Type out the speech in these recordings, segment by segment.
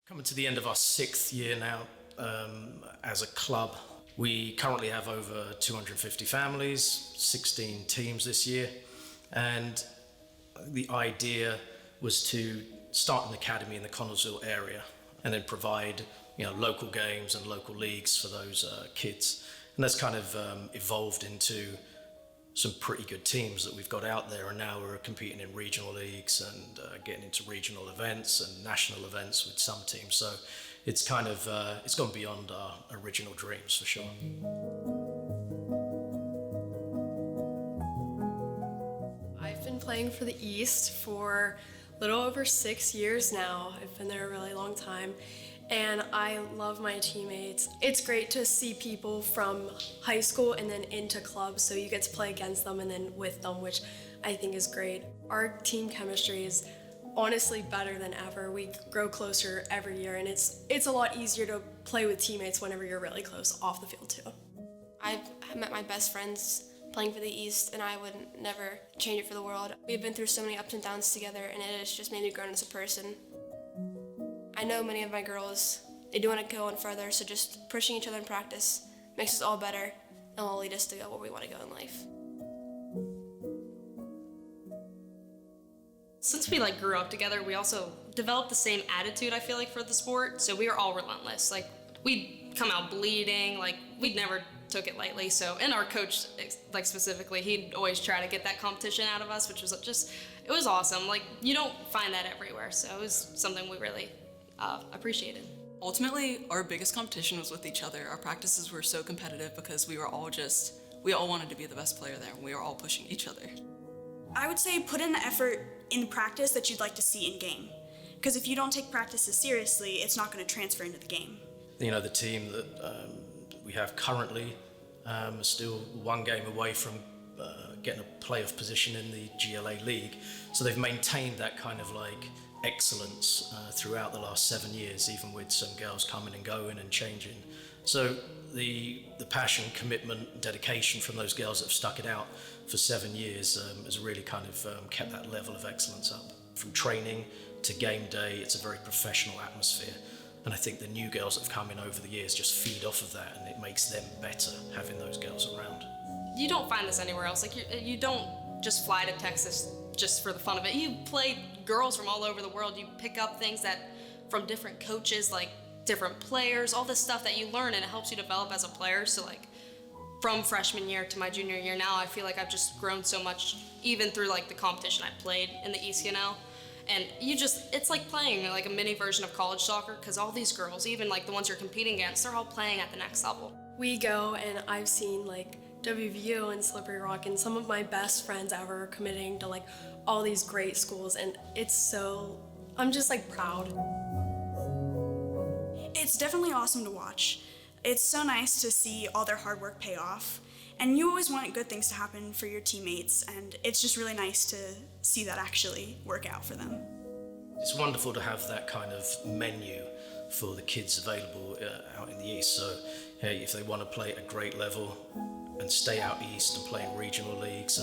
Coming to the end of our 6th year now as a club. We currently have over 250 families, 16 teams this year, and the idea was to start an academy in the Connellsville area and then provide local games and local leagues for those kids. And that's kind of evolved into some pretty good teams that we've got out there, and now we're competing in regional leagues and getting into regional events and national events with some teams. So it's kind of it's gone beyond our original dreams for sure. I've been playing for the East for a little over 6 years now. I've been there a really long time, and I love my teammates. It's great to see people from high school and then into clubs, so you get to play against them and then with them, which I think is great. Our team chemistry is honestly better than ever. We grow closer every year, and it's a lot easier to play with teammates whenever you're really close off the field too. I've met my best friends playing for the East, and I would never change it for the world. We've been through so many ups and downs together, and it has just made me grow as a person. I know many of my girls, they do want to go on further, so just pushing each other in practice makes us all better and will lead us to go where we want to go in life. Since we grew up together, we also developed the same attitude, I feel like, for the sport. So we were all relentless. We'd come out bleeding, we'd never took it lightly. So, and our coach, specifically, he'd always try to get that competition out of us, which was it was awesome. You don't find that everywhere. So it was something we really appreciated. Ultimately, our biggest competition was with each other. Our practices were so competitive because we all wanted to be the best player there, and we were all pushing each other. I would say put in the effort in practice that you'd like to see in game. Because if you don't take practices seriously, it's not going to transfer into the game. The team that we have currently is still one game away from getting a playoff position in the GLA League. So they've maintained that kind of excellence throughout the last 7 years, even with some girls coming and going and changing. So the passion, commitment, dedication from those girls that have stuck it out for 7 years has really kind of kept that level of excellence up. From training to game day, it's a very professional atmosphere. And I think the new girls that have come in over the years just feed off of that, and it makes them better having those girls around. You don't find this anywhere else. You don't just fly to Texas just for the fun of it. You play girls from all over the world. You pick up things from different coaches, different players, all this stuff that you learn, and it helps you develop as a player. So from freshman year to my junior year now, I feel like I've just grown so much, even through the competition I played in the ECNL. And it's like playing a mini version of college soccer, because all these girls, even the ones you're competing against, they're all playing at the next level. We go, and I've seen WVU and Slippery Rock, and some of my best friends ever are committing to all these great schools, and I'm just proud. It's definitely awesome to watch. It's so nice to see all their hard work pay off, and you always want good things to happen for your teammates, and it's just really nice to see that actually work out for them. It's wonderful to have that kind of menu for the kids available out in the East. So if they want to play at a great level and stay out East and play in regional leagues,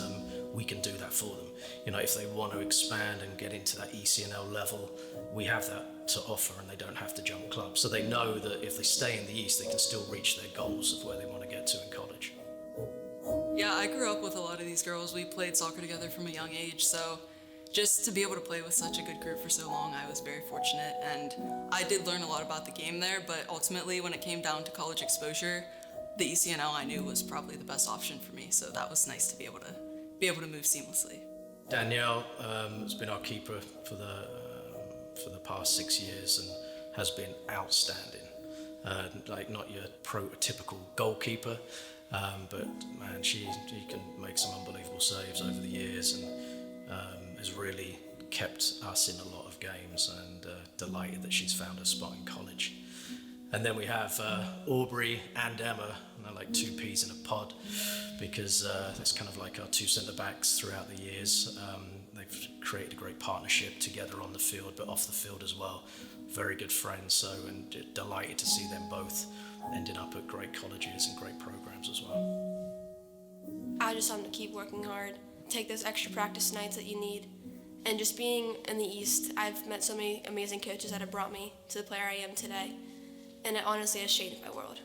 we can do that for them. If they want to expand and get into that ECNL level, we have that to offer, and they don't have to jump clubs. So they know that if they stay in the East, they can still reach their goals of where they want to get to in college. Yeah, I grew up with a lot of these girls. We played soccer together from a young age, so just to be able to play with such a good group for so long, I was very fortunate, and I did learn a lot about the game there, but ultimately when it came down to college exposure, the ECNL I knew was probably the best option for me, so that was nice to be able to move seamlessly. Danielle has been our keeper for the past 6 years and has been outstanding. Not your prototypical goalkeeper, but man, she can make some unbelievable saves over the years, and has really kept us in a lot of games, and delighted that she's found a spot in college. And then we have Aubrey and Emma, and they're like two peas in a pod, because it's kind of like our two centre backs throughout the years. They've created a great partnership together on the field, but off the field as well. Very good friends, and delighted to see them both ending up at great colleges and great programs as well. I just want them to keep working hard, take those extra practice nights that you need, And just being in the East, I've met so many amazing coaches that have brought me to the player I am today. And it honestly has changed my world.